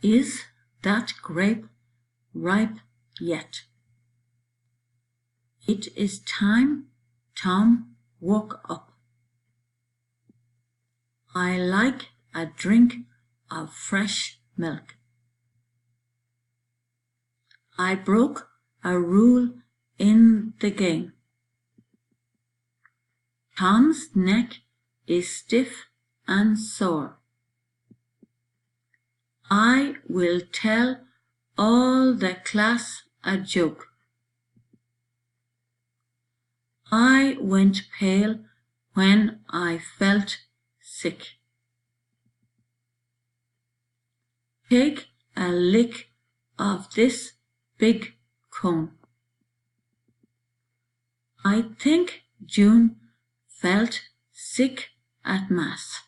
Is that grape ripe yet? It is time Tom woke up. I like a drink of fresh milk. I broke a rule in the game. Tom's neck is stiff and sore. I will tell all the class a joke. I went pale when I felt sick. Take a lick of this big cone. I think June felt sick at Mass.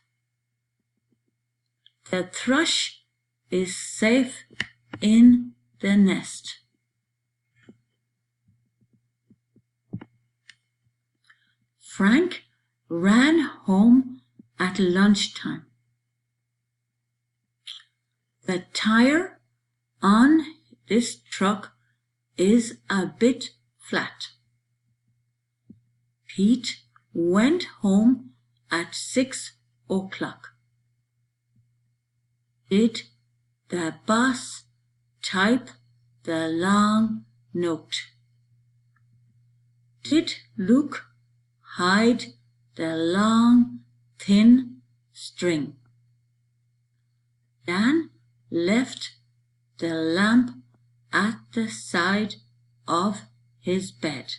The thrush is safe in the nest. Frank ran home at lunchtime. The tire on this truck is a bit flat. Pete went home at 6 o'clock. Did the boss type the long note? Did Luke hide the long, thin string? Dan left the lamp at the side of his bed.